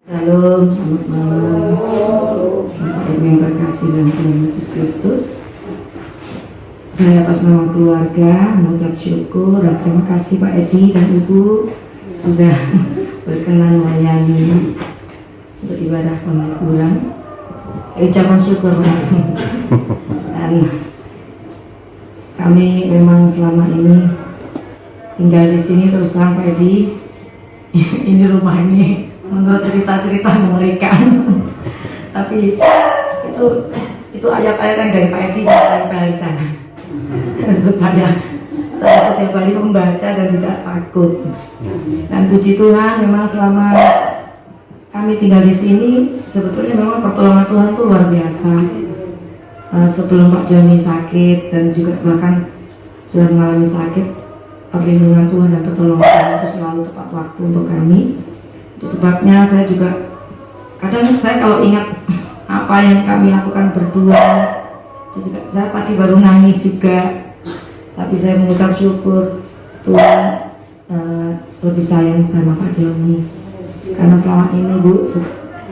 Shalom, selamat malam. Bapak Ibu yang terkasih dalam Tuhan Yesus Kristus, saya atas nama keluarga mengucap syukur dan terima kasih Pak Edi dan Ibu sudah berkenan melayani untuk ibadah penghiburan. Ucapan syukur dan kami memang selama ini tinggal di sini terus terang Pak Edi. Ini rumah ini menurut cerita-cerita mengerikan, tapi itu ayat-ayat yang dari Pak Edi saya tempel di sana supaya saya setiap hari membaca dan tidak takut. Dan puji Tuhan, memang selama kami tinggal di sini sebetulnya memang pertolongan Tuhan itu luar biasa. Sebelum Pak Joni sakit dan juga bahkan sudah mengalami sakit, perlindungan Tuhan dan pertolongan Tuhan itu selalu tepat waktu untuk kami. Itu sebabnya saya juga kadang saya kalau ingat apa yang kami lakukan berdua, itu juga saya tadi baru nangis juga, tapi saya mengucap syukur Tuhan lebih sayang sama Pak Joni, karena selama ini Bu,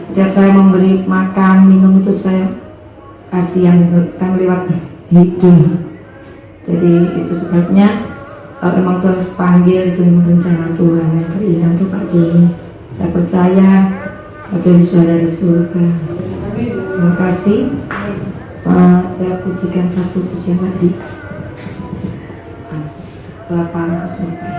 setiap saya memberi makan minum itu saya kasihan kan lewat hidung. Jadi itu sebabnya kalau memang Tuhan panggil, itu memang rencana Tuhan yang terindah untuk Pak Joni. Saya percaya Pak Joni sudah dari surga. Terima kasih. Saya pujikan satu pujian tadi. Bapak Surga.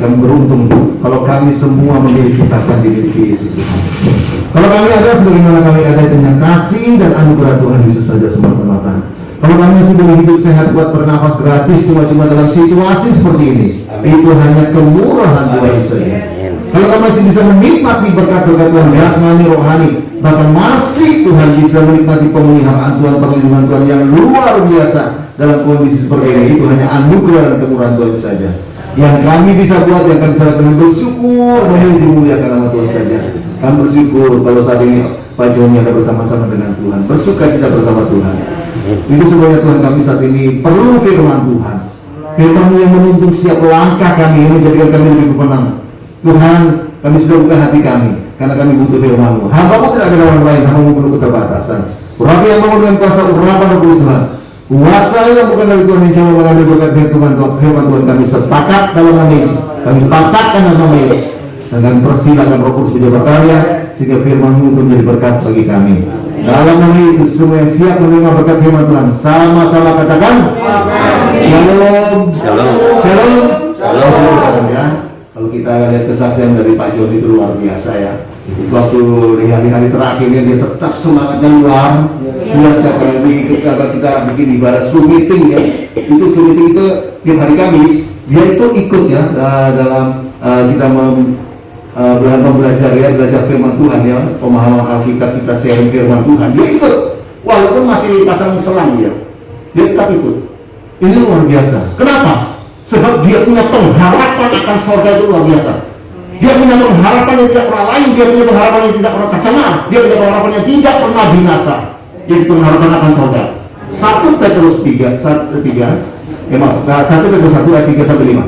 kami beruntung kalau kami semua memiliki tahta dimiliki Yesus Tuhan. Kalau kami ada sebagaimana kami ada dengan kasih dan anugerah Tuhan Yesus saja semata-mata. Kalau kami masih boleh hidup sehat, kuat, bernafas gratis cuma-cuma dalam situasi seperti ini, itu hanya kemurahan Tuhan Yesus saja. Kalau kami masih bisa menikmati berkat-berkat Tuhan jasmani, rohani, bahkan masih Tuhan bisa menikmati pemeliharaan Tuhan, perlindungan Tuhan yang luar biasa dalam kondisi seperti ini, itu hanya anugerah dan kemurahan Tuhan saja. Yang kami bisa buat, yang kami bisa lakukan, bersyukur, memuji muliakan nama Tuhan saja. Kami bersyukur kalau saat ini Pak Joni ada bersama-sama dengan Tuhan, bersuka cita bersama Tuhan. Itu sebenarnya Tuhan, kami saat ini perlu firman Tuhan, firman yang menuntun setiap langkah kami, ini menjadikan kami lebih bermenang. Tuhan, kami sudah buka hati kami karena kami butuh firman-Mu. Hamba-Mu tidak ada orang lain, hamba-Mu penuh keterbatasan. Urapi yang bangun dengan kuasa, urapan dan perusahaan. Kuasa yang bukan dari Tuhan yang coba mengambil berkat firman Tuhan, kami sepakat dalam nama Yesus. Kami patahkan dalam nama Yesus. Dan persilakan Roh Kudus berkarya sehingga firman-Mu itu menjadi berkat bagi kami. Dalam nama Yesus, semua yang siap menerima berkat firman Tuhan, sama-sama katakan Shalom. Shalom. Shalom. Shalom. Ya. Kalau kita lihat kesaksian dari Pak Joni itu luar biasa ya. Waktu di hari-hari terakhirnya dia tetap semangatnya luar biasa. Ketika kita bikin ibadah Zoom meeting ya, itu Zoom meeting itu tiap hari Kamis dia itu ikut ya dalam kita belajar ya, belajar firman Tuhan ya, pemahaman Alkitab, kita sharing firman Tuhan, dia ikut walaupun masih pasang selang dia tetap ikut. Ini luar biasa. Kenapa? Sebab dia punya pengharapan akan surga itu luar biasa. Dia punya pengharapan yang tidak pernah lain, dia punya pengharapan yang tidak pernah tercemar, dia punya pengharapan yang tidak pernah binasa. Jadi pengharapan akan surga. 1 Petrus 1 Petrus 1 ayat 3 sampai 5.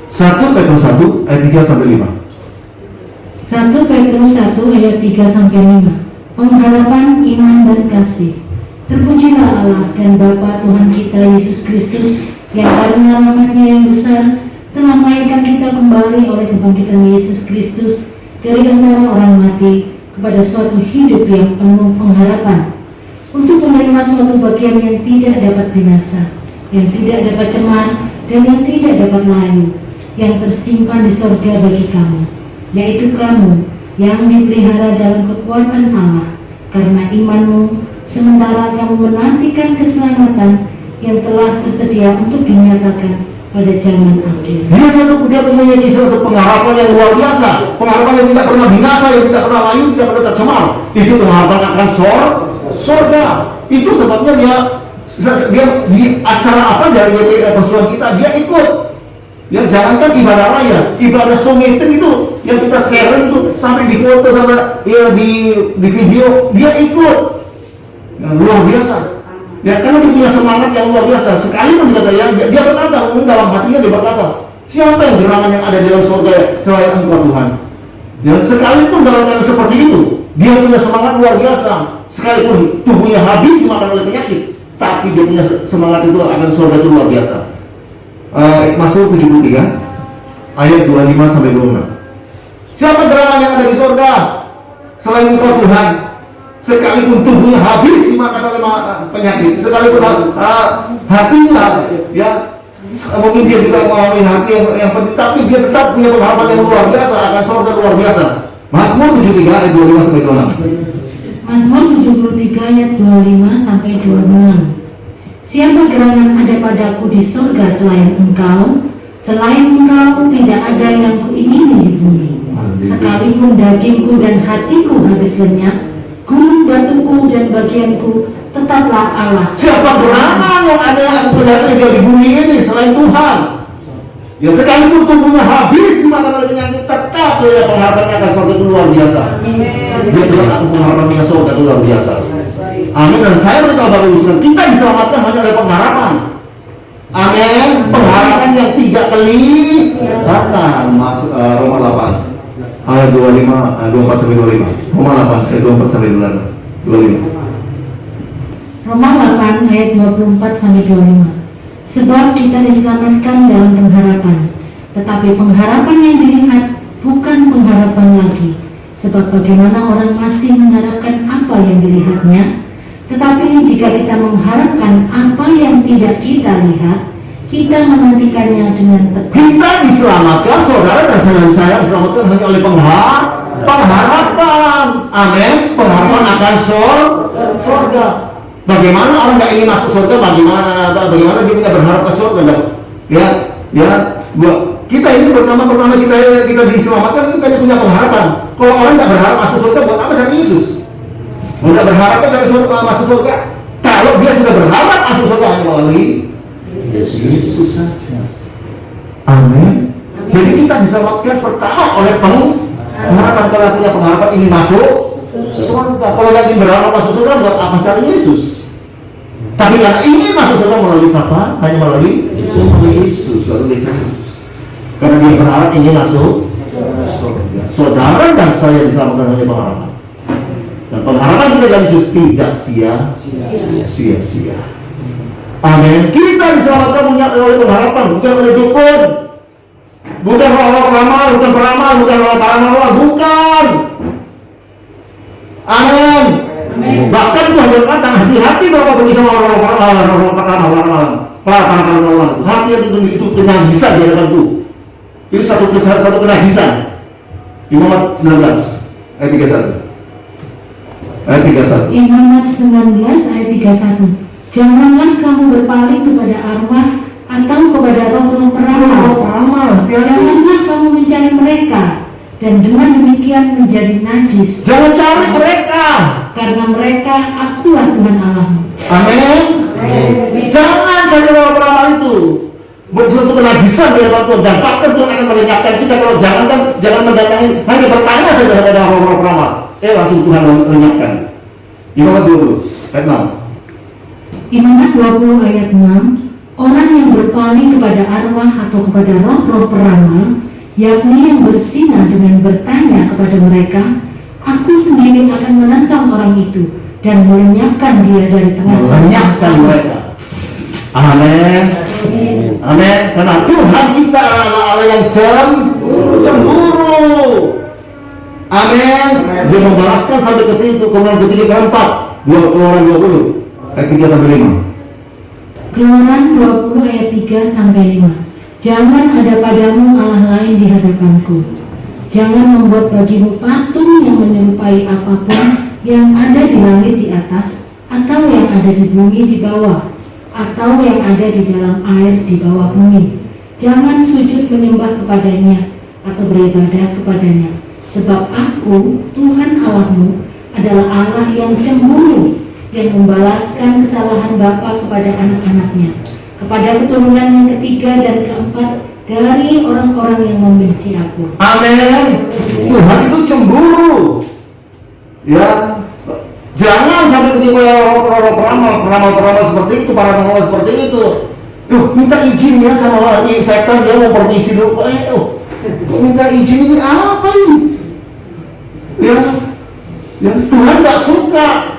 1 Petrus 1 ayat 3 sampai 5. 1 Petrus 1 ayat 3 sampai 5. Pengharapan, iman dan kasih. Terpujilah Allah dan Bapa Tuhan kita Yesus Kristus, yang karena rahmat-Nya yang besar telah melahirkan kita kembali oleh kebangkitan Yesus Kristus dari antara orang mati kepada suatu hidup yang penuh pengharapan, untuk menerima suatu bagian yang tidak dapat binasa, yang tidak dapat cemar, dan yang tidak dapat layu, yang tersimpan di sorga bagi kamu, yaitu kamu yang dipelihara dalam kekuatan Allah karena imanmu, sementara kamu menantikan keselamatan yang telah tersedia untuk dinyatakan pada zaman akhir. Dia memiliki suatu pengharapan yang luar biasa, pengharapan yang tidak pernah binasa, yang tidak pernah layu, tidak pernah tercemar. Itu pengharapan akan surga. Itu sebabnya dia di acara apa dari persoalan kita dia ikut. Ya, jangankan ibadah raya, ibadah Zoom meeting itu yang kita sharing itu sampai di foto, sampai ya, di video dia ikut. Nah, luar biasa. Ya, karena dia punya semangat yang luar biasa. Sekalipun dia berkata, dalam hatinya dia berkata, siapa yang gerangan yang ada di dalam surga selain Engkau Tuhan? Dan sekalipun dalam keadaan seperti itu, dia punya semangat luar biasa. Sekalipun tubuhnya habis dimakan oleh penyakit, tapi dia punya semangat itu akan surga itu luar biasa. Mazmur 73 ayat 25 sampai 26. Siapa gerangan yang ada di surga selain Engkau Tuhan? Sekalipun tubuhnya habis dimakan oleh penyakit, sekalipun hatinya ya mungkin dia juga mengalami hati yang penting, tapi dia tetap punya pengharapan yang luar biasa akan surga luar biasa. Mazmur 73 ayat 25 sampai 26. Mazmur 73 ayat 25 sampai 26. Siapa gerangan ada padaku di surga selain Engkau? Selain Engkau tidak ada yang kuingini di bumi. Sekalipun dagingku dan hatiku habis lenyap, gunung batuku dan bagianku tetaplah Allah. Siapa gerangan yang ada yang aku kuasai di bumi ini selain Tuhan? Ya, sekalipun tubuhnya habis dimakan oleh penyakit, tetap dia pengharapannya akan surga itu luar biasa. Dia tetap aku pengharapannya surga itu luar biasa. Amin. Dan saya beritahu Bapak Ibu sekalian, kita diselamatkan hanya oleh pengharapan. Amin. Pengharapan yang tidak kelihatan. Masuk Roma 8 ayat 24 sampai 25. Roma 8 ayat 24 sampai 25. Roma 8 ayat 24 sampai 25. Sebab kita diselamatkan dalam pengharapan, tetapi pengharapan yang dilihat bukan pengharapan lagi. Sebab bagaimana orang masih mengharapkan apa yang dilihatnya, tetapi jika kita mengharapkan apa yang tidak kita lihat, kita menantikannya dengan teguh. Kita diselamatkan, saudara dan saya diselamatkan hanya oleh pengharapan. Amin. Pengharapan akan surga. Bagaimana orang nggak ingin masuk surga? Bagaimana dia tidak berharap ke surga? Kita ini pertama kita diselamatkan, kita punya pengharapan. Kalau orang nggak berharap masuk surga, buat apa cari Yesus? Nggak berharap cari surga, masuk surga. Kalau dia sudah berharap masuk surga hanya melalui Yesus saja. Amin. Jadi kita diselamatkan pertama oleh pengharapan. Kalau punya pengharapan ingin masuk surga. Kalau nggak ingin berharap masuk surga, buat apa cari Yesus? Tapi karena ingin masuk surga melalui siapa? Hanya melalui Yesus. Lalu dia cari Yesus. Karena dia berharap ingin masuk surga. Saudara dan saya diselamatkan oleh pengharapan. Dan pengharapan kita dalam Yesus tidak sia-sia. Amin. Kita diselamatkan oleh pengharapan, bukan oleh dukun, bukan roh-roh ramal, bukan peramal, bukan roh paranormal, bukan. Amin. Bahkan Tuhan berkata, hati-hati kalau kau pergi sama roh paranormal. Hati-hati itu kenajisan di hadapanku. Itu satu kenajisan. Imamat 19 ayat 31. Imamat 19 ayat 31. Janganlah kamu berpaling kepada arwah atau kepada roh-roh peramal. Janganlah kamu mencari mereka, dan dengan demikian menjadi najis. Jangan cari mereka, karena mereka akulah Tuhan Allahmu. Amin. Jangan cari roh peramal itu. Suatu kenajisan di hadapan Tuhan, dan bahkan Tuhan akan melenyapkan kita kalau jangan mendatangi, hanya bertanya saja kepada roh-roh peramal. Langsung Tuhan lenyapkan. Imamat 20 ayat 6. Imamat 20 ayat 6. Orang yang berpaling kepada arwah atau kepada roh-roh peramal, yakni yang berzina dengan bertanya kepada mereka, aku sendiri akan menentang orang itu dan melenyapkan dia dari tengah-tengah mereka. Amin. Amin. Karena Tuhan kita adalah Allah yang cemburu. Amin. Dia membalaskan sampai kemudian ketiga keempat. Keluaran 20 ayat 3 sampai 5. Keluaran 20 ayat 3 sampai 5. Jangan ada padamu Allah lain di hadapanku. Jangan membuat bagimu patung yang menyerupai apapun yang ada di langit di atas, atau yang ada di bumi di bawah, atau yang ada di dalam air di bawah bumi. Jangan sujud menyembah kepadanya atau beribadah kepadanya. Sebab aku, Tuhan Allahmu, adalah Allah yang cemburu, yang membalaskan kesalahan bapa kepada anak-anaknya, kepada keturunan yang ketiga dan keempat dari orang-orang yang membenci aku. Amin. Tuhan itu cemburu. Ya, jangan sampai ketipu roh-roh peramal seperti itu, paranormal seperti itu. Minta izin ya sama setan, dia mau permisi dulu. Minta izin ini apa ini? Ya, Tuhan nggak suka.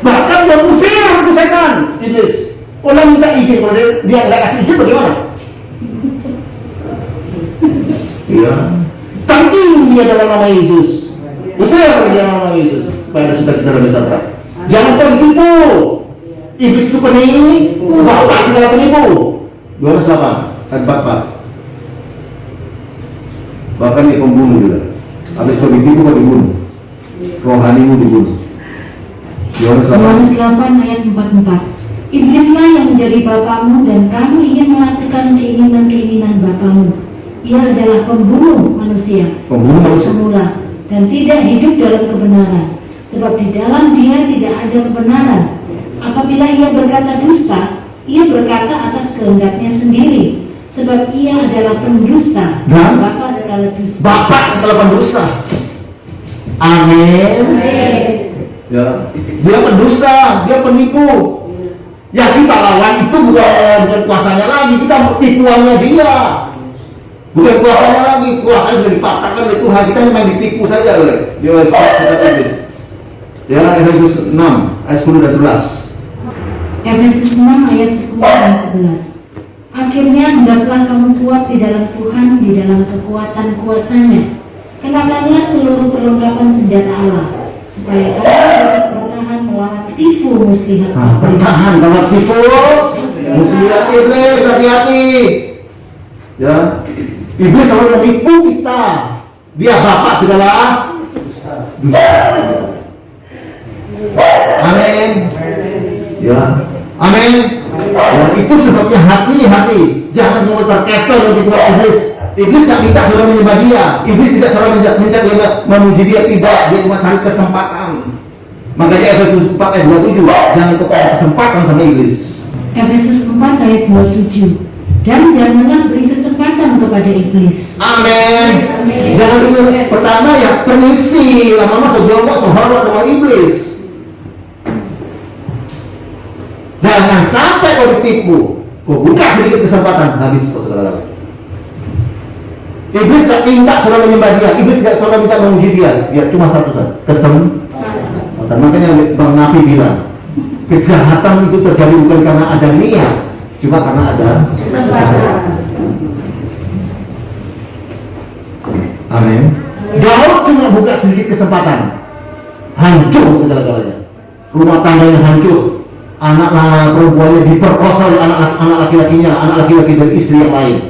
Bahkan dia kufir itu setan, iblis. Orang minta izin, kalau dia nggak kasih izin bagaimana? Ya, tangking dia dalam nama Yesus. Usir dia dalam nama Yesus. Supaya ada sukacita dan sejahtera. Jangan kau ditipu. Iblis itu penipu, bapak segala penipu. 208 ayat 44. Bahkan dia pembunuh juga. Habis kau ditipu kau dibunuh. Rohanimu dibunuh. Yohanes 8 ayat 44. Iblislah yang menjadi bapamu dan kamu ingin melakukan keinginan-keinginan bapamu. Ia adalah pembunuh manusia sejak semula dan tidak hidup dalam kebenaran, sebab di dalam dia tidak ada kebenaran. Apabila ia berkata dusta, ia berkata atas kehendaknya sendiri, sebab ia adalah pendusta dan bapa segala dusta. Bapak segala pendusta. Amin. Ya, dia pendusta, dia penipu. Ya kita lawan itu bukan kuasanya lagi, kita tipuannya dia. Bukan kuasanya lagi, kuasanya sudah dipatahkan oleh Tuhan. Kita memang ditipu saja oleh dia iblis. Ya, Efesus 6 ayat 10 dan 11. Efesus 6 ayat 10 dan 11. Akhirnya hendaklah kamu kuat di dalam Tuhan, di dalam kekuatan kuasanya. Kenakanlah seluruh perlengkapan senjata Allah, supaya kamu dapat bertahan melawan tipu muslihat. Bertahan kalau tipu Muslihat iblis, hati-hati. Ya, iblis selalu menipu kita. Dia bapak segala dusta. Amin. Ya, amin. Ya, itu sebabnya hati-hati. Jangan mau terkecoh nanti buat iblis. Iblis tidak minta saudara menyembah dia. Iblis tidak saudara minta dia memuji dia, tidak. Dia cuma cari kesempatan. Makanya Efesus 4 ayat 27, jangan kau cari kesempatan sama iblis. Efesus 4 ayat 27. Dan janganlah beri kesempatan kepada iblis. Amin. Jangan beri. Pertama ya permisi. Lama-lama sejauh hormat sama iblis. Jangan sampai kau ditipu. Kau buka sedikit kesempatan, habis kau saudara. Iblis tidak minta saudara menyembah dia. Iblis tidak saudara minta memuji dia. Dia cuma satu saja, kesempatan. Makanya Bang Nabi bilang, kejahatan itu terjadi bukan karena ada niat, cuma karena ada kesempatan. Amin. Daud cuma buka sedikit kesempatan, hancur segala-galanya. Rumah tangganya hancur. Anak perempuannya diperkosa oleh anak laki-lakinya, anak laki-laki dari istri yang lain.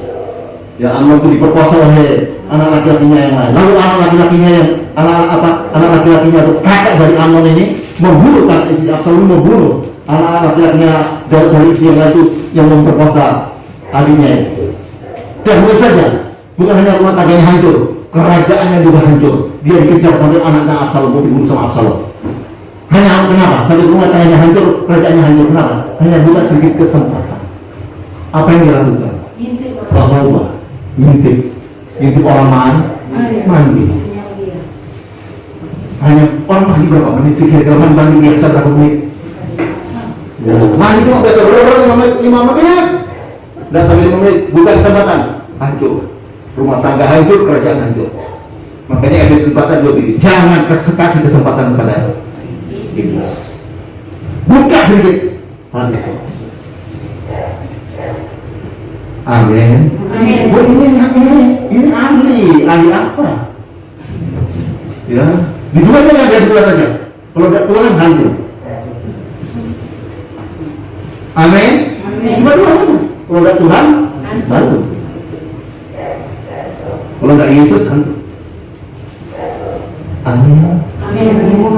Ya, Amnon itu diperkosa oleh anak laki-lakinya yang lain. Lalu anak laki-lakinya itu kakak dari Amnon ini membunuh Absalom, membunuh anak laki-lakinya dari istri yang lain itu yang memperkosa adiknya. Dan bukan saja, bukan hanya rumah tangganya hancur, kerajaannya juga hancur. Dia dikejar sampai anaknya Absalom dibunuh sama Absalom. Hanya kenapa? Sampai rumah tangganya hancur, kerajaannya hancur. Kenapa? Hanya buka sedikit kesempatan. Apa yang dia lakukan? Bahwa ngintip orang mandi. Hanya orang mandi berapa menit sih? Kira-kira mandi biasa berapa menit? Ya, mandi cuma biasa berapa? 5 menit. Dan sampai 5 menit buka kesempatan, hancur. Rumah tangga hancur, kerajaan hancur. Makanya Efesus 4 juga begini. Jangan kasih kesempatan kepada iblis. Buka sedikit, habis. Amin. Amin. Wah, ini ahli apa? Ya, di dua aja, ada dua saja. Kalau tidak Tuhan hancur. Amin. Cuma dua saja. Kalau tidak Tuhan hancur. Kalau tidak Yesus hancur. Amin. Oh,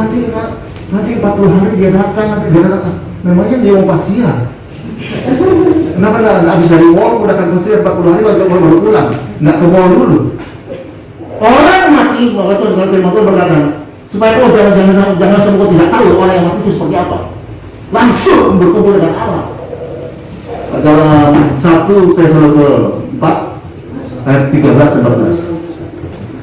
nanti 40 hari dia datang. Memangnya dia mau pasian. Kenapa nggak habis dari mall udah kan Mesir 40 hari baru pulang, nggak ke mall dulu? Orang mati bahwa itu dengan firman Tuhan berkata supaya kau jangan sampai kau tidak tahu orang yang mati itu seperti apa. Langsung berkumpul dengan Allah. Dalam 1 Tesalonika 4 ayat 13-14.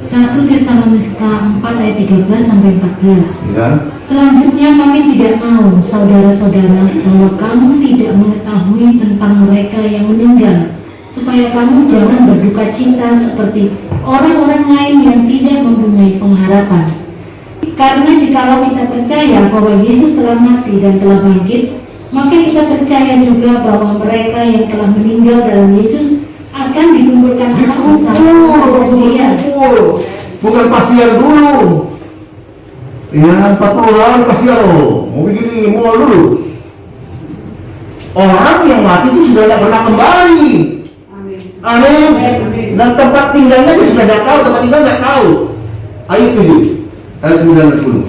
1 Tesalonika 4 ayat 13 sampai 14. Ya. Selanjutnya kami tidak mau saudara-saudara bahwa kamu tidak mengetahui tentang mereka yang meninggal, supaya kamu jangan berduka cita seperti orang-orang lain yang tidak mempunyai pengharapan. Karena jikalau kita percaya bahwa Yesus telah mati dan telah bangkit, maka kita percaya juga bahwa mereka yang telah meninggal dalam Yesus akan dikumpulkan bersama dia. Bukan pasian dulu. Ya, 40 hari pasian loh. Mau begini, mau dulu. Orang yang mati itu sudah tidak pernah kembali. Amin. Dan tempat tinggalnya dia sudah tidak tahu, tempat tinggal tidak tahu. Ayat 7, ayat 9 dan 10.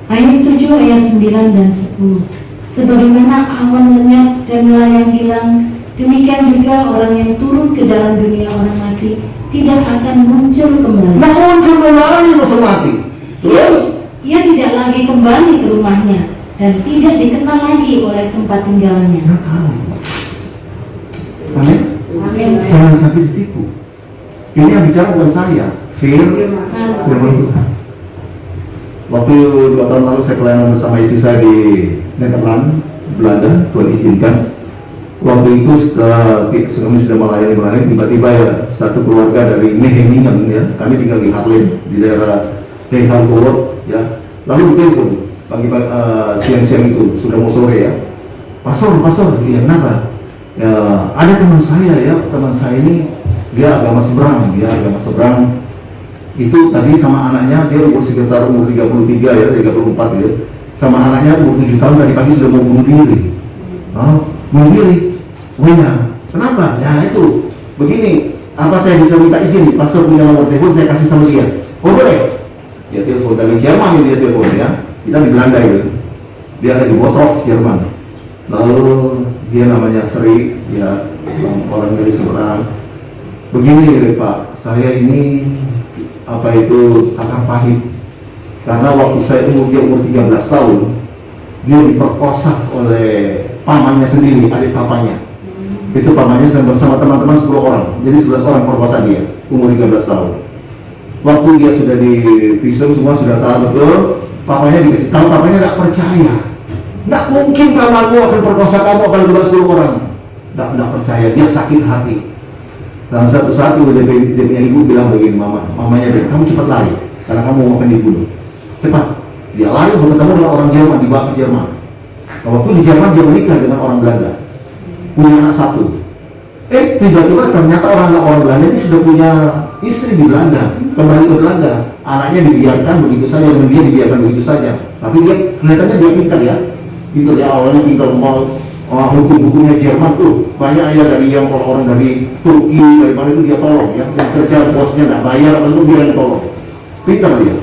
Ayat 7 ayat 9 dan 10. Sebagaimana awan lenyap dan melayang hilang, demikian juga orang yang turun ke dalam dunia orang mati tidak akan muncul kembali. Nah, muncul kembali langsung mati. Terus? Ia tidak lagi kembali ke rumahnya dan tidak dikenal lagi oleh tempat tinggalnya. Nggak tahu. Amin. Amin. Jangan sampai ditipu. Ini yang bicara bukan saya, firman Tuhan. Waktu 2 tahun lalu saya pelayanan bersama istri saya di Nederland, Belanda, Tuhan izinkan. Waktu itu kami sudah melayani, tiba-tiba ya satu keluarga dari Nehemingen, ya, kami tinggal di Haarlem, di daerah Nederland, ya. Lalu ditelepon pagi-pagi, siang-siang itu sudah mau sore ya, pastor, ya kenapa? Ya, ada teman saya ini dia agama seberang, itu tadi sama anaknya, dia umur sekitar umur 33 ya, 34 ya, sama anaknya umur 7 tahun, tadi pagi sudah mau bunuh diri. bunuh diri. Oh ya, kenapa? Ya itu, begini, apa saya bisa minta izin, pastor punya nomor telepon, saya kasih sama dia. Oh boleh. Dia telepon dari Jerman, dia telepon ya. Kita di Belanda itu. Dia ada di Bottrop, Jerman. Lalu dia namanya Sri, ya orang dari seberang. Begini Pak, saya ini apa itu akan pahit. Karena waktu saya dia umur 13 tahun, dia diperkosa oleh pamannya sendiri, adik papanya. Itu pamannya bersama teman-teman 10 orang, jadi 11 orang perkosa dia, umur 13 tahun. Waktu dia sudah di visum, semua sudah tahu betul, papanya dikasih tahu, papanya tidak percaya. Tidak mungkin pamanmu akan perkosa kamu, apalagi 10 orang. Tidak percaya, dia sakit hati. Dan satu saat dia punya ibu bilang begini, mamanya bilang, kamu cepat lari, karena kamu akan dibunuh. Cepat, dia lari bertemu dengan orang Jerman, dibawa ke Jerman. Nah, waktu di Jerman dia menikah dengan orang Belanda, punya anak satu. Tiba-tiba ternyata orang Belanda ini sudah punya istri di Belanda, kembali ke Belanda. Anaknya dibiarkan begitu saja, dan dia dibiarkan begitu saja. Tapi dia kelihatannya dia pintar ya, awalnya pintar mau hukum-hukumnya Jerman tuh banyak ya, dari yang orang dari Turki, dari mana itu dia tolong ya, yang kerja bosnya nggak bayar, lalu dia yang tolong, pintar dia.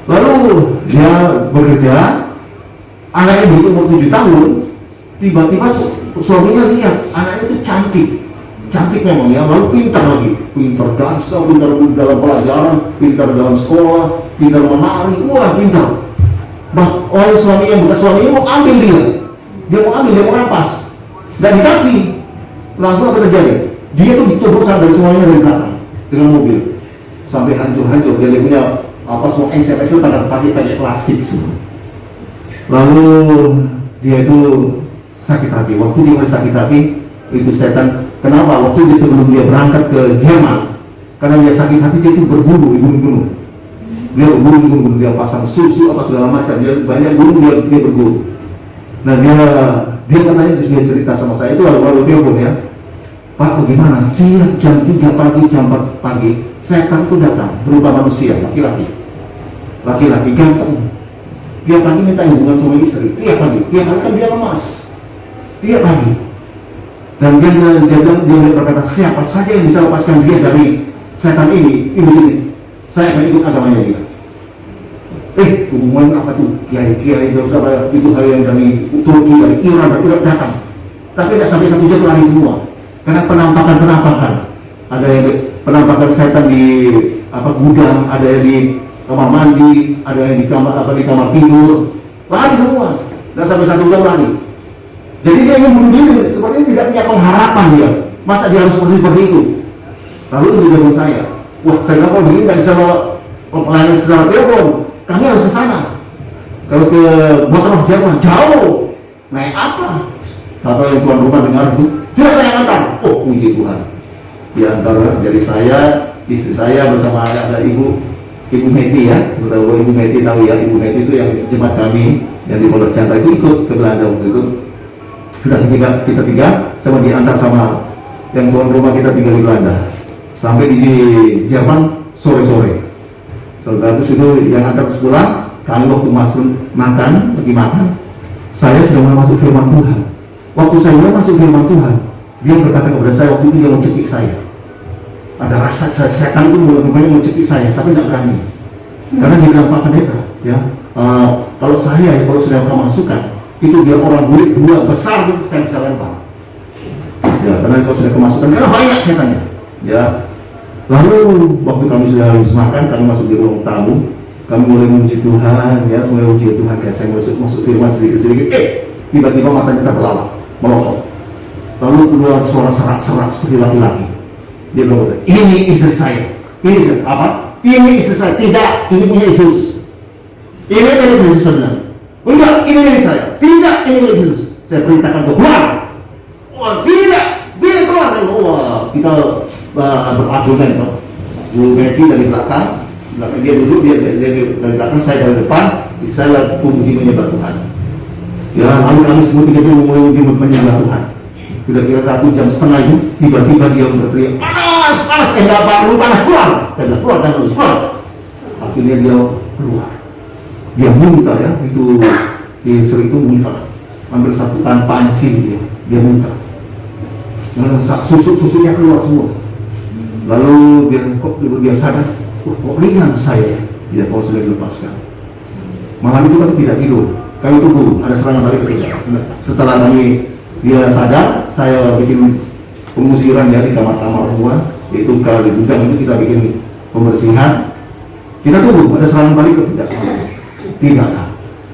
Lalu dia bekerja, anaknya begitu umur 7 tahun, tiba-tiba suaminya lihat anaknya itu cantik memang ya, lalu pintar lagi, pintar dansa, pintar dalam pelajaran, pintar dalam sekolah, pintar menari, wah pintar. Oleh suaminya, bekas suaminya mau ambil dia mau rampas, dan dikasih. Langsung apa terjadi? Dia tuh ditubuk dari semuanya dari belakang dengan mobil sampai hancur-hancur. Dia punya apa semua engsel pada pakai plastik semua. Lalu dia itu sakit hati. Waktu dia mulai sakit hati, itu setan. Kenapa? Waktu dia sebelum dia berangkat ke Jerman, karena dia sakit hati, dia itu berburu di gunung-gunung. Dia berburu di gunung-gunung, dia pasang susu apa segala macam. Dia banyak gunung dia berburu. Nah dia katanya dia cerita sama saya itu lalu telepon ya, Pak bagaimana? Tiap jam 3 pagi, jam 4 pagi, setan itu datang berupa manusia, laki-laki ganteng. Tiap pagi minta hubungan sama istri, tiap pagi kan dia lemas, tiap pagi. Dan dia berkata, siapa saja yang bisa lepaskan dia dari setan ini saya akan ikut agamanya dia. Hubungan apa tuh? Kiai-kiai itu hal yang dari Turki, dari Iran, dari Irak datang. Tapi tidak sampai 1 jam lari semua. Karena penampakan. Ada yang penampakan setan di gudang, ada yang di kamar mandi, ada yang di kamar tidur. Lari semua. Tidak sampai 1 jam lari. Jadi dia ingin bunuh diri, seperti ini tidak punya pengharapan dia. Masa dia harus seperti itu? Lalu itu dia saya. Wah, saya bilang kalau begini tidak bisa pelayanan secara telepon. Kami harus ke sana, harus ke Bottrop, Jerman, jauh. Naik apa? Kata yang tuan rumah dengar itu, sudah saya antar. Oh, puji Tuhan. Diantar dari saya, istri saya bersama ada Ibu Meti ya. Ibu Meti tahu ya, Ibu Meti itu yang jemaat kami yang di Pondok Chandra itu ikut ke Belanda waktu itu. Sudah kita tiga, sama diantar sama yang tuan rumah kita tinggal di Belanda. Sampai di Jerman sore-sore. Saudara itu yang antar pulang, kami waktu masuk lagi makan, saya sudah mulai masuk firman Tuhan. Waktu saya mulai masuk firman Tuhan, dia berkata kepada saya, waktu itu dia mau cekik saya. Ada rasa setan itu mulai mau cekik saya, tapi tidak berani. Karena dia bilang, Pak Pendeta, ya, kalau sudah kemasukan, itu dia orang burik 2 besar itu saya bisa lempar. Ya, karena kalau sudah kemasukan, karena banyak setannya. Ya. Lalu waktu kami sudah habis makan, kami masuk di ruang tamu, kami mulai memuji Tuhan, ya, kayak saya masuk firman sedikit-sedikit, tiba-tiba matanya terbelalak, melotot. Lalu keluar suara serak-serak seperti laki-laki. Dia bilang, ini istri saya. Ini apa? Ini istri saya. Tidak, ini punya Yesus. Ini milik Yesus saudara. Enggak, ini milik saya. Tidak, ini milik Yesus. Saya perintahkan untuk keluar. Wah, tidak, dia keluar. Wah, kita berargumen. Bu Meti dari belakang dia duduk, dia dari belakang, saya dari depan, saya memuji menyembah Tuhan. Ya, lalu kami semua tiga itu mulai menyembah Tuhan. Sudah kira 1,5 jam itu, tiba-tiba dia berteriak, panas, enggak perlu panas, keluar. Saya bilang, keluar, keluar. Akhirnya dia keluar. Dia muntah ya, itu di Sri itu muntah. ambil satu panci dia muntah. Lalu susunya keluar semua. Lalu dia sadar, kok ringan saya. Tidak mau sudah dilepaskan. Malam itu kami tidak tidur. Kami tunggu ada serangan balik ketiga. Setelah dia sadar, saya bikin pengusiran ya di kamar-kamar rumah. Itu kalau di gudang itu kita bikin pembersihan. Kita tunggu ada serangan balik ketiga. Tidak.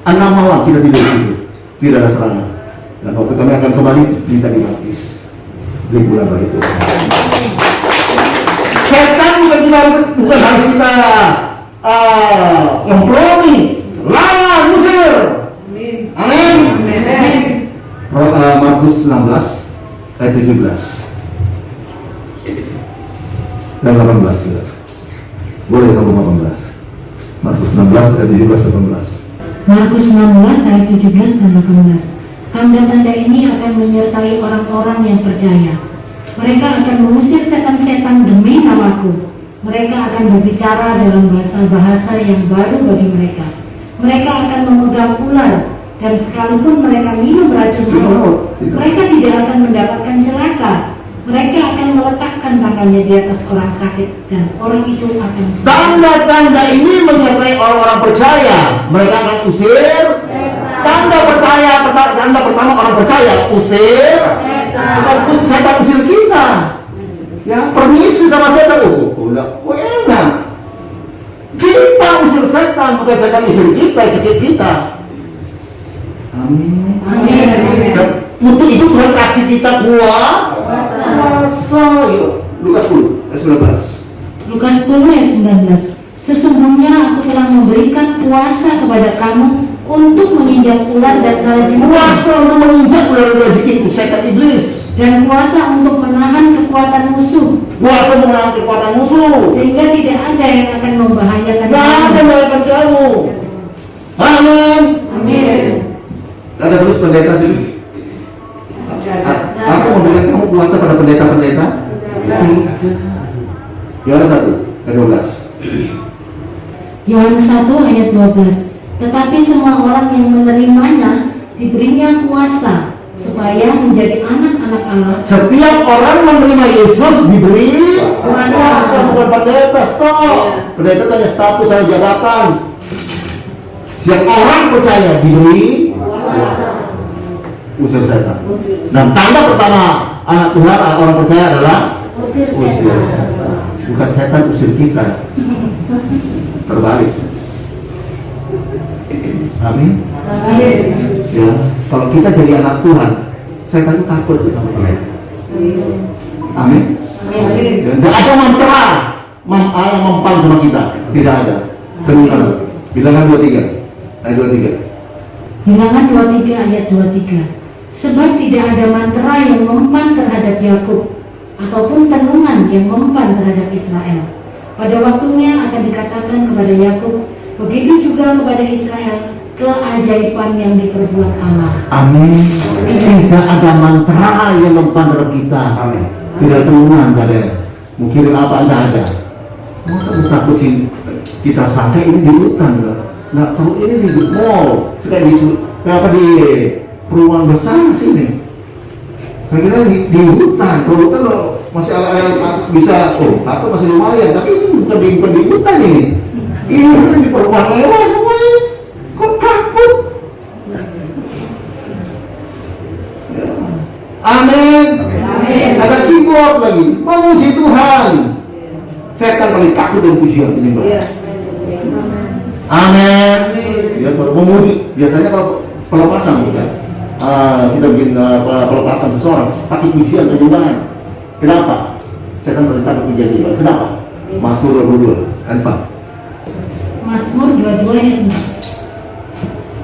6 malam kita tidak tidur. Tidak ada serangan. Dan waktu kami akan kembali minta dibaptis di bulan itu. Setan bukan harus kita kompromi, lawan, musir. Amin. Markus 16 ayat 17 dan 18 juga. Boleh sampai 18. Markus 16 ayat 17 dan 18. Markus 16 ayat 17 dan 18. Tanda-tanda ini akan menyertai orang-orang yang percaya. Mereka akan mengusir setan-setan demi namaku. Mereka akan berbicara dalam bahasa-bahasa yang baru bagi mereka. Mereka akan memegang ular, dan sekalipun mereka minum racun maut, mereka tidak akan mendapatkan celaka. Mereka akan meletakkan tangannya di atas orang sakit, dan orang itu akan sembuh. Tanda-tanda ini menyertai orang-orang percaya. Mereka akan usir. Tanda pertama orang percaya usir. Bukan setan usir kita. Ya, permisi sama setan. Enak. Kita usir setan, bukan setan usir kita. Amin. Dan untuk itu Tuhan kasih kita kuasa. Yuk, Lukas 10 ayat 19. Lukas 10 ayat 19. Sesungguhnya aku telah memberikan kuasa kepada kamu untuk menginjak ular dan kalajengking. Kuasa untuk menginjak ular dan kalajengking itu setan iblis. Dan kuasa untuk menahan kekuatan musuh. Kuasa untuk menahan kekuatan musuh. Sehingga tidak ada yang akan membahayakan kamu. Amin. Amin. Ada terus pendeta sini. Aku memberikan kamu kuasa pada pendeta-pendeta. Yohanes 1 ayat 12. Yohanes 1 ayat 12. Tetapi semua orang yang menerimanya diberinya kuasa supaya menjadi anak-anak Allah. Setiap orang menerima Yesus diberi kuasa. Bukan pendeta, stop. Pendeta tanya status atau jabatan. Setiap orang percaya diberi kuasa. Usir setan. Dan tanda pertama anak Tuhan, orang percaya adalah usir setan. Bukan setan usir kita. Terbalik. Amin. Ya, kalau kita jadi anak Tuhan, setan itu takut sama kita. Amin. Tidak ada mantra yang mempan sama kita. Tidak ada. Tenang. Bilangan 23 ayat 23. Bilangan 23 ayat 23. Sebab tidak ada mantra yang mempan terhadap Yakub ataupun tenungan yang mempan terhadap Israel. Pada waktunya akan dikatakan kepada Yakub, begitu juga kepada Israel, keajaiban yang diperbuat Allah. Amin. Tidak ada mantra yang mempan terhadap kita. Amin. Tidak tenungan, tidak ada. Mungkin apa tidak ada. Masa takut sih kita sangka ini di hutan, nggak tahu ini di mall, sudah di perumahan besar sini. Saya kira di hutan. Kalau hutan masih bisa, takut masih lumayan. Tapi ini bukan di hutan ini. Ini di perumahan mewah semua ini. Kok takut? Ya. Amin. Ada keyboard lagi. Memuji Tuhan. Setan paling takut dengan pujian penyembah. Amin. Ya, kalau memuji biasanya kalau pelepasan bukan. Kita bikin pelepasan seseorang pakai pujian penyembahan. Kenapa? Setan paling takut pujian penyembahan. Kenapa? Mazmur 22 ayat 4. Mazmur 22 ayat 4.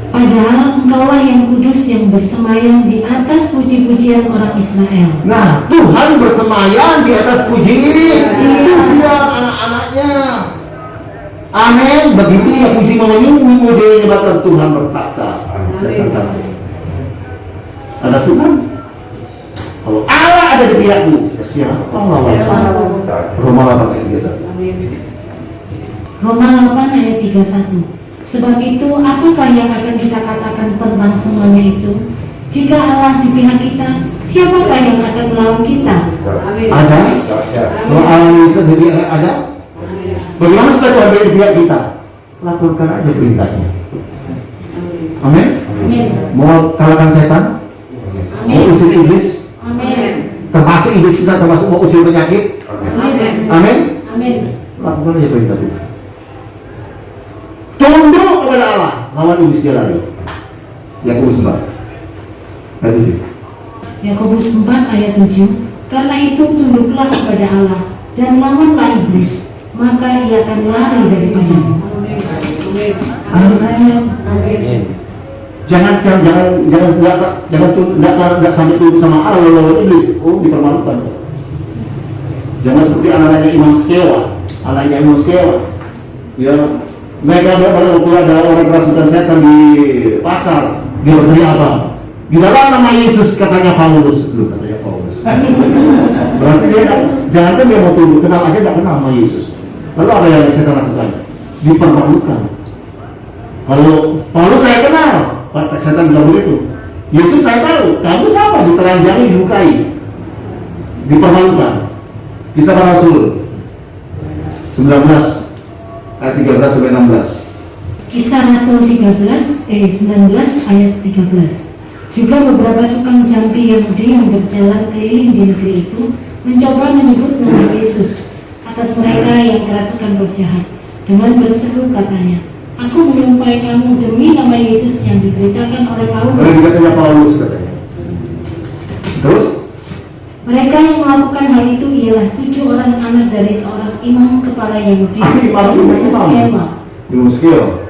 Padahal engkaulah yang kudus yang bersemayam di atas puji-pujian orang Israel. Nah, Tuhan bersemayam di atas pujian anak-anaknya. Amin. Begitu ya puji menyembahkan Tuhan bertakhta. Ada Tuhan. Kalau Allah ada di pihakmu, siapa lawan? Roma 8 ayat 31. Roma 8 ayat 31. Sebab itu apakah yang akan kita katakan tentang semuanya itu? Jika Allah di pihak kita, siapakah yang akan melawan kita? Ada? Kalau Allah Yesus di pihak ada? Bagaimana supaya Tuhan berada di pihak kita? Lakukan aja perintahnya. Amin. Mau kalahkan setan? Mau usir iblis? Termasuk iblis bisa termasuk mau usir penyakit? Amin. Lakukan aja perintah Tuhan. Tunduk kepada Allah, lawan iblis dia lari. Yakobus 4 ayat 7. Yakobus 4 ayat 7. Karena itu tunduklah kepada Allah dan lawanlah iblis, maka ia akan lari daripadamu. Amin. Jangan sampai tunduk sama Allah lawan iblis. Oh, dipermalukan. Jangan seperti anak-anaknya Imam Skewa. Ya, mereka waktu ada orang kerasukan setan di pasar, dia berteriak apa? Di dalam nama Yesus katanya Paulus. Berarti dia jangan dia mau tunduk, kenal aja tidak kenal sama Yesus. Lalu apa yang setan lakukan? Dipermalukan. Kalau Paulus saya kenal, setan bilang begitu. Yesus saya tahu, kamu sama, ditelanjangi, dilukai, dipermalukan. Kisah Para Rasul 19 ayat 13 sampai 16. Kisah Rasul 19 ayat 13. Juga beberapa tukang jampi Yahudi yang berjalan keliling di negeri itu mencoba menyebut nama Yesus atas mereka yang kerasukan roh jahat dengan berseru katanya, aku menyumpahi kamu demi nama Yesus yang diberitakan oleh Paulus. Katanya Paulus katanya. Terus mereka yang melakukan hal itu ialah 7 orang anak dari seorang imam kepala Yahudi, Imam Skewa.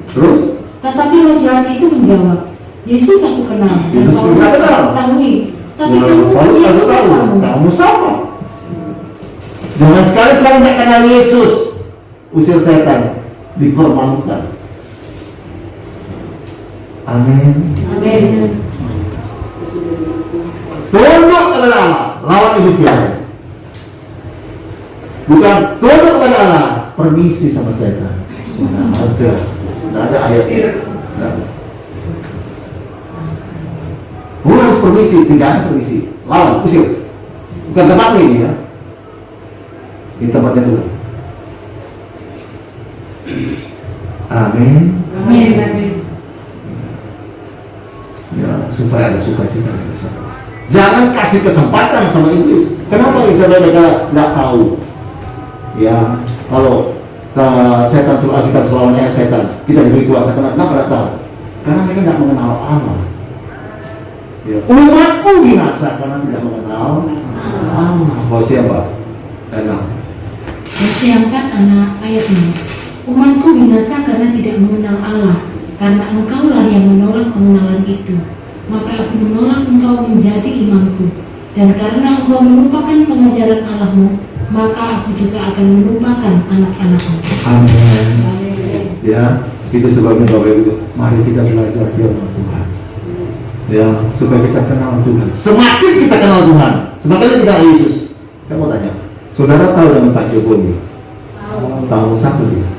Terus? Tetapi roh jahat itu menjawab, Yesus aku kenal dan Yesus Paulus aku ketahui, tapi kamu siapa kamu? Kamu sama. Jangan sekali-sekali tidak kenal Yesus, usir setan, dipermalukan. Amin. Tunduk kepada Allah, lawan iblis yang bukan tunduk kepada Allah, permisi sama setan. Tidak ada ayatnya. Harus permisi, tidak ada permisi. Lawan, usir. Bukan tempatnya ini ya. Ini tempatnya Tuhan. Amin. Ya, supaya ada sukacita di sana. Jangan kasih kesempatan sama iblis. Kenapa misalnya mereka tidak tahu? Ya, kalau setan kita selawannya setan, kita diberi kuasa. Kenapa tidak tahu? Karena mereka tidak mengenal Allah. Ya. Umatku binasa karena tidak mengenal Allah. Hosea 4 ayat 6. Hosea 4 ayat 6. Umatku binasa karena tidak mengenal Allah, karena engkaulah yang menolak pengenalan itu. Maka aku menolak engkau menjadi imamku, dan karena engkau melupakan pengajaran Allahmu, maka aku juga akan melupakan anak-anakmu. Amin. Ya, itu sebabnya Bapak Ibu, mari kita belajar firman Tuhan. Ya, supaya kita kenal Tuhan. Semakin kita kenal Tuhan, semakin kita kenal Yesus. Saya mau tanya, saudara tahu dengan Pak Jokowi? Tahu siapa dia?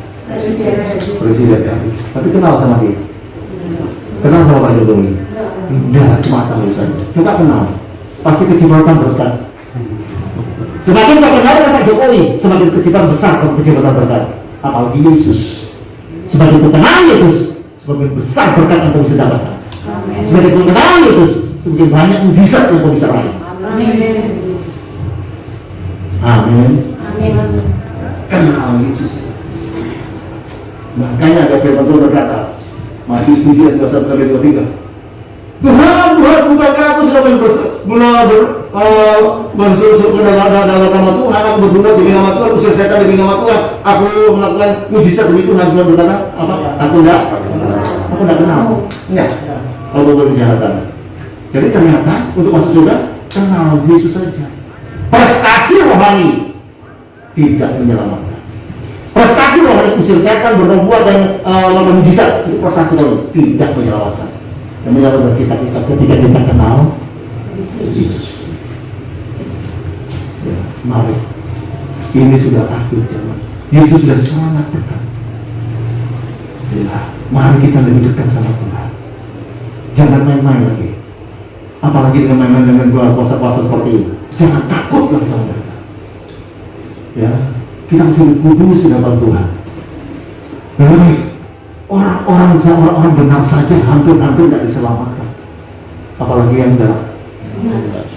Presiden ya. Tapi kenal sama dia? Kenal sama Pak Jokowi? Tidak, cuma tahu saja. Coba kenal, pasti kecepatan berkat. Semakin kau kenal dengan Pak Jokowi, semakin kecepatan besar kecepatan berkat. Apalagi Yesus. Semakin kau kenal Yesus, semakin besar berkat yang kau bisa dapatkan. Semakin kau kenal Yesus, semakin banyak mujizat yang kau bisa raih. Amin. Kenal Yesus. Makanya ada firman Tuhan berkata, Matius 7 ayat 21 sampai 23. Tuhan, bukankah aku sudah bersusuk ke dalam nama Tuhan, aku berdoa demi nama Tuhan, usir setan demi nama Tuhan, aku melakukan mujizat demi Tuhan. Tuhan berkata, apa? Aku tidak kenal. Enggak. Aku berbuat kejahatan. Jadi ternyata untuk masuk surga, kenal Yesus saja. Prestasi rohani tidak menyelamatkan. Prestasi rohani usir setan, berbuat dan melakukan mujizat, itu prestasi rohani tidak menyelamatkan. Yang menyelamatkan kita ketika kita kenal Yesus. Ya, mari. Ini sudah akhir zaman. Yesus sudah sangat dekat. Ya, mari kita lebih dekat sama Tuhan. Jangan main-main lagi. apalagi dengan main-main dengan puasa-puasa seperti ini. Jangan takutlah sama mereka. Ya, kita harus kudus di hadapan Tuhan. Orang-orang benar saja hampir tidak diselamatkan. Apalagi yang dalam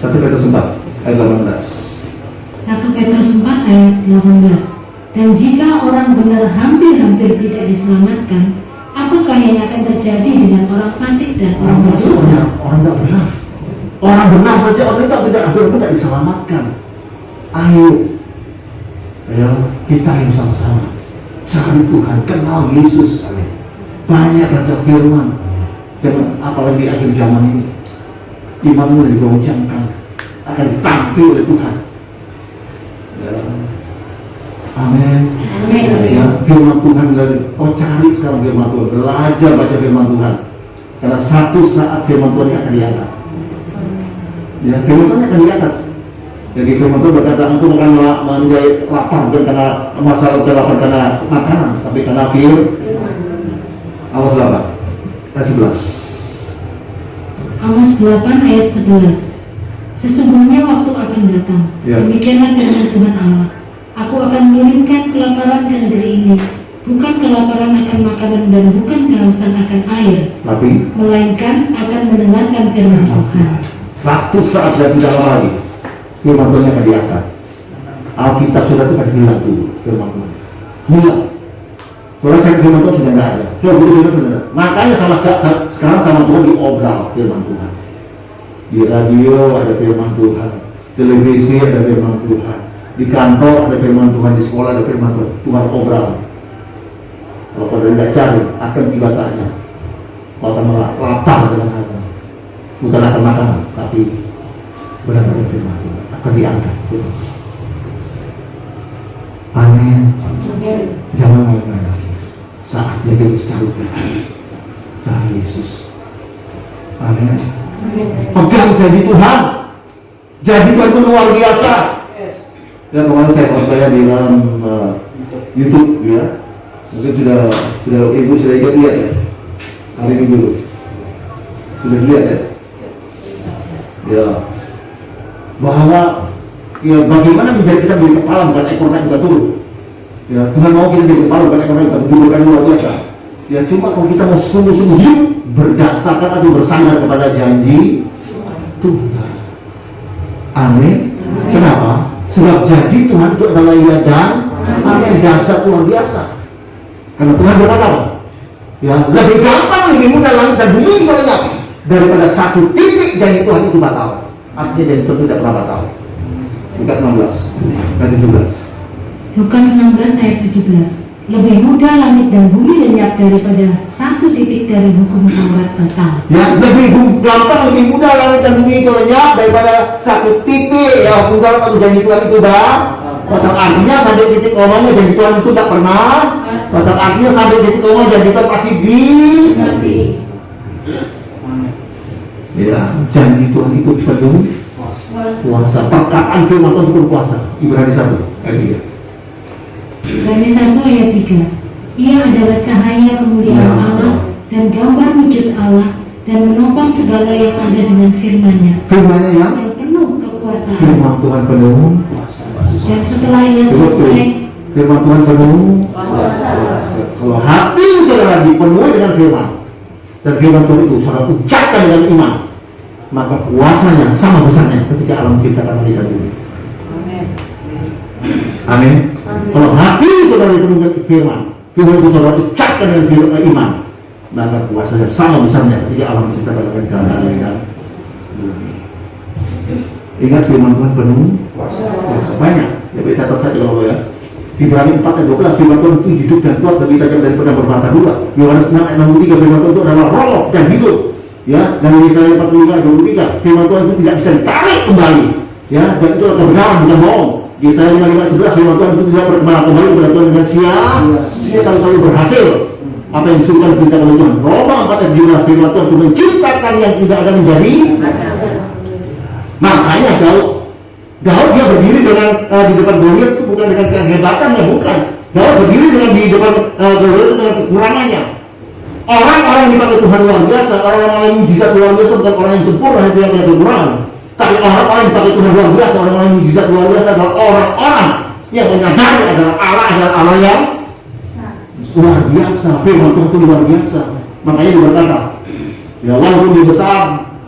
1 Petrus 4 ayat 18. 1 Petrus 4 ayat 18. Dan jika orang benar hampir-hampir tidak diselamatkan, apakah yang akan terjadi dengan orang fasik dan orang berdosa? Orang tidak benar. Orang benar saja orang tidak diselamatkan. Ayo, ya, kita yang sama-sama cari Tuhan, kenal Yesus. Banyak baca firman. Jangan, apalagi di akhir zaman ini, imanmu digoncangkan, akan ditampil oleh Tuhan. Ya. Amin. Ya, firman Tuhan lagi. Cari sekarang firman Tuhan, belajar baca firman Tuhan. Karena satu saat firman Tuhan akan diangkat. Ya, firman Tuhan akan diangkat. Jadi firman Tuhan berkata, engkau bukan menjadi lapar, bukan karena masalah lapar karena makanan, tapi karena firman. Awas 8 ayat 11. Amos 8 ayat 11. Sesungguhnya waktu akan datang, demikianlah firman Tuhan Allah, aku akan mengirimkan kelaparan ke negeri ini, bukan kelaparan akan makanan dan bukan kehausan akan air, tapi melainkan akan mendengarkan firman Tuhan. Satu saat dan tidak lama lagi firman Tuhan akan diangkat. Alkitab sudah akan hilang dulu firman Tuhan. Hilang. Soalnya cari firman Tuhan sudah tidak ada. Sudah ada. Makanya sekarang sama Tuhan diobral firman Tuhan. Di radio ada firman Tuhan, televisi ada firman Tuhan, di kantor ada firman Tuhan, di sekolah ada firman Tuhan. Tuhan obral. Kalau kau tidak cari, akan tiba saatnya kau akan lapar dalam hati. Bukan akan makan, tapi benar-benar firman Tuhan akan diangkat. Amin. Jangan main-main lagi. Saatnya kita cari Tuhan, cari Yesus. Amin. Pegang janji Tuhan. Janji Tuhan itu luar biasa. Ya, kemarin saya khotbah di dalam YouTube, ya. Mungkin sudah ibu sudah lihat ya. Hari ini dulu sudah lihat ya. Ya, bahwa ya bagaimana menjadi kita menjadi kepala bukan ekor naik bukan turun. Ya, Tuhan mau kita jadi kepala bukan ekor naik bukan turun, bukan luar biasa. Ya, cuma kalau kita mau sungguh-sungguh hidup berdasarkan atau bersandar kepada janji Tuhan. Amin. Kenapa? Sebab janji Tuhan itu adalah ya dan amin, dasar luar biasa. Karena Tuhan berkata apa? Ya, lebih gampang, lebih mudah langit dan bumi melenyap daripada satu titik janji Tuhan itu batal. Artinya janji Tuhan tidak pernah batal. Lukas 16 ayat 17. Lukas 16 ayat 17. Lebih mudah langit dan bumi lenyap daripada satu titik dari hukum Taurat batal. Ya, lebih gampang, lebih mudah langit dan bumi itu lenyap daripada satu titik ya hukum Taurat atau janji Tuhan itu batal. Artinya sampai titik komanya janji Tuhan itu tidak pernah batal. Artinya sampai titik komanya janji Tuhan pasti ya, janji Tuhan itu penuh kuasa. Perkataan firman Tuhan itu kuasa. Ibrani 1 ayat 3. Ibrani 1 ayat 3. Ia adalah cahaya kemuliaan Allah dan gambar wujud Allah dan menopang segala yang ada dengan firman-Nya. Firman-Nya yang penuh kekuasaan. Firman Tuhan penuh kuasa. Dan setelah ia selesai, firman Tuhan penuh kuasa. Kalau hati saudara dipenuhi dengan firman dan firman Tuhan itu saudara ucapkan dengan iman, maka kuasanya sama besarnya ketika alam diciptakan langit dan bumi. Amin. Kalau hati saudara dipenuhi dengan firman itu saudara ucapkan dengan firman iman, maka kuasanya sama besarnya ketika alam diciptakan langit dan bumi. Ingat firman Tuhan penuh kuasa. Banyak. Ya, catat saja kalau ya. Ibrani 4 ayat 12 firman Tuhan itu hidup dan kuat lebih tajam daripada bermata dua. Yohanes 6 ayat 63 firman Tuhan itu adalah roh dan hidup. Ya, dan Yesaya 45 ayat 23 firman Tuhan itu tidak bisa ditarik kembali. Ya, dan itu adalah kebenaran bukan bohong. Yesaya 55 ayat 11 firman Tuhan itu tidak berkembang kembali kepada Tuhan dengan sia-sia, tapi selalu berhasil. Apa yang disuruhkan diperintahkan oleh Tuhan. Roma 4 ayat 17 firman Tuhan itu menciptakan yang tidak ada menjadi. Makanya Daud dia berdiri dengan di depan Goliat itu bukan dengan kehebatannya, bukan. Daud berdiri dengan di depan Goliat itu dengan kekurangannya. Orang-orang yang dipakai Tuhan luar biasa, orang-orang yang mujizat luar biasa bukan orang yang sempurna yang tidak kekurangan. Tapi orang-orang yang dipakai Tuhan luar biasa, orang-orang yang mujizat luar biasa adalah orang-orang yang menyadari adalah Allah yang luar biasa. Firman Tuhan itu luar biasa. Makanya dia berkata, ya walaupun dia besar,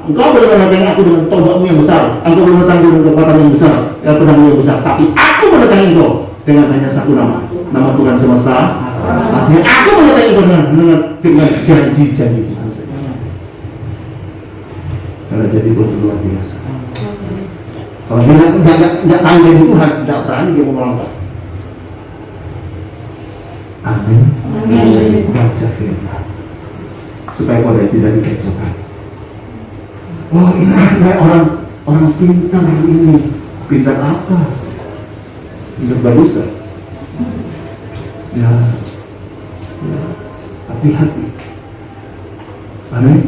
engkau boleh mendatangi aku dengan tombakmu yang besar, engkau boleh mendatangi dengan kekuatan yang besar, dan pedangmu yang besar, tapi aku mendatangi engkau dengan hanya satu nama Tuhan semesta. Artinya aku mendatangi engkau dengan janji-janji Tuhan saja. Karena jadi Tuhan luar biasa. Kalau dia tidak tahu dari Tuhan, tidak berani dia melangkah. Amin. Baca firman supaya kau tidak dikecohkan. Oh, ini orang pintar ini. Pintar apa? Pintar bagus kan? Ya, hati-hati. Amin.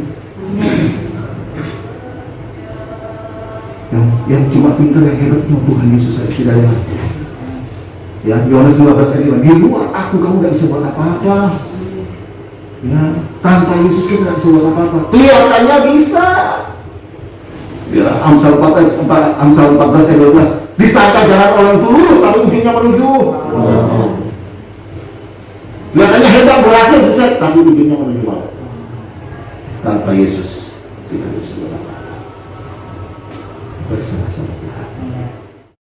Yang cuma pintar, yang hebat cuma Tuhan Yesus saja, tidak ada lagi. Ya, Yohanes 15 ayat 5, di luar aku kamu tidak bisa buat apa-apa. Ya, tanpa Yesus kita tidak bisa buat apa-apa. Kelihatannya bisa. Ya, Amsal 14 ayat 12, disangka jalan orang itu lurus, tapi ujungnya menuju